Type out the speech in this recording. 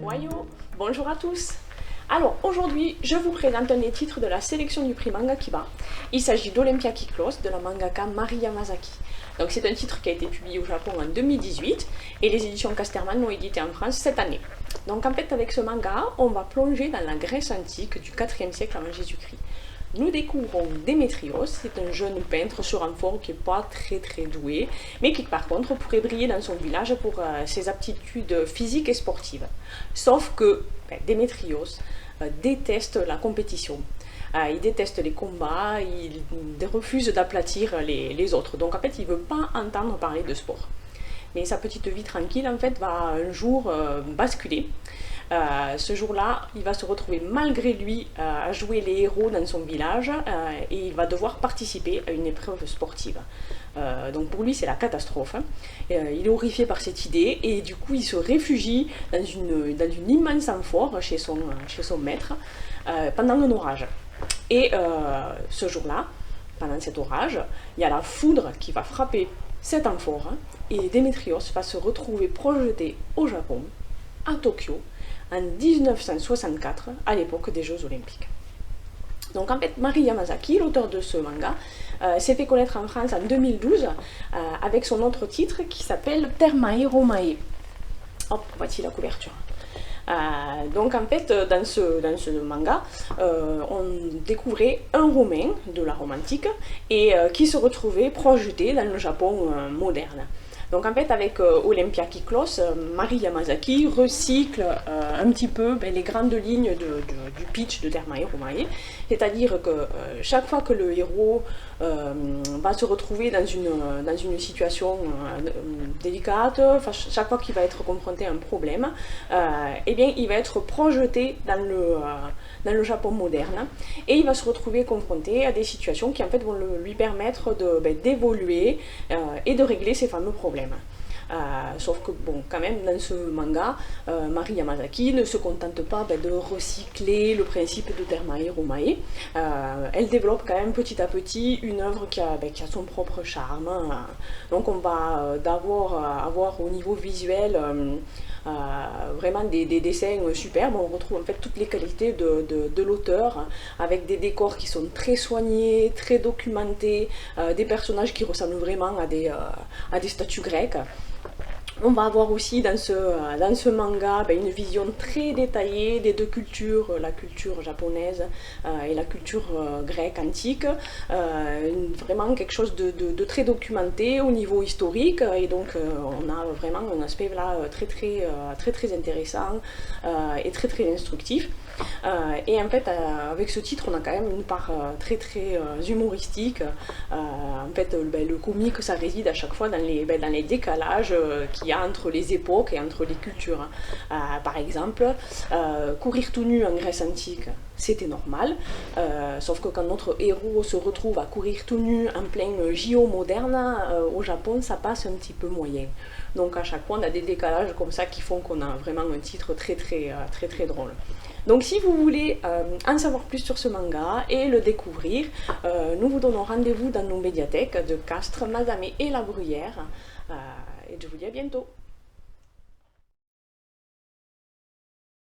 Wayo, bonjour à tous. Alors aujourd'hui, je vous présente un des titres de la sélection du prix Manga Kiba. Il s'agit d'Olympia Kiclos de la mangaka Mari Yamazaki. Donc c'est un titre qui a été publié au Japon en 2018 et les éditions Casterman l'ont édité en France cette année. Donc en fait avec ce manga, on va plonger dans la Grèce antique du 4e siècle avant Jésus-Christ. Nous découvrons Démétrios, c'est un jeune peintre sur amphore qui n'est pas très doué, mais qui par contre pourrait briller dans son village pour ses aptitudes physiques et sportives. Sauf que Démétrios déteste la compétition. Il déteste les combats, il refuse d'aplatir les autres. Donc en fait, il ne veut pas entendre parler de sport. Mais sa petite vie tranquille, en fait, va un jour basculer. Ce jour-là, il va se retrouver malgré lui à jouer les héros dans son village et il va devoir participer à une épreuve sportive. Donc pour lui, c'est la catastrophe. Il est horrifié par cette idée et du coup, il se réfugie dans une immense amphore chez son maître pendant un orage. Et ce jour-là, pendant cet orage, il y a la foudre qui va frapper cette amphore et Démétrios va se retrouver projeté au Japon, à Tokyo, en 1964, à l'époque des Jeux Olympiques. Donc en fait, Mari Yamazaki, l'auteur de ce manga, s'est fait connaître en France en 2012 avec son autre titre qui s'appelle Thermae Romae. Hop, voici la couverture. Donc en fait, dans ce manga, on découvrait un Romain de la Rome antique et qui se retrouvait projeté dans le Japon moderne. Donc en fait avec Olympia Kiclos, Mari Yamazaki recycle un petit peu les grandes lignes du pitch de Thermae Romae, c'est-à-dire que chaque fois que le héros va se retrouver dans une situation délicate, chaque fois qu'il va être confronté à un problème, eh bien, il va être projeté dans le Japon moderne et il va se retrouver confronté à des situations qui en fait vont lui permettre d'évoluer et de régler ses fameux problèmes. Sauf que bon, quand même dans ce manga, Mari Yamazaki ne se contente pas de recycler le principe de Thermae Romae. Elle développe quand même petit à petit une œuvre qui a son propre charme. Donc on va avoir au niveau visuel vraiment des dessins superbes. On retrouve en fait toutes les qualités de l'auteur avec des décors qui sont très soignés, très documentés, des personnages qui ressemblent vraiment à des statues grecques. On va avoir aussi dans ce manga une vision très détaillée des deux cultures, la culture japonaise et la culture grecque antique, vraiment quelque chose de très documenté au niveau historique et donc on a vraiment un aspect là très intéressant et très instructif. Et en fait avec ce titre on a quand même une part très humoristique. En fait le comique ça réside à chaque fois dans les décalages qu'il y a entre les époques et entre les cultures. Par exemple, courir tout nu en Grèce antique, c'était normal, sauf que quand notre héros se retrouve à courir tout nu en plein JO moderne, au Japon, ça passe un petit peu moyen. Donc à chaque fois, on a des décalages comme ça qui font qu'on a vraiment un titre très drôle. Donc si vous voulez en savoir plus sur ce manga et le découvrir, nous vous donnons rendez-vous dans nos médiathèques de Castres, Mazamet et La Bruyère. Et je vous dis à bientôt.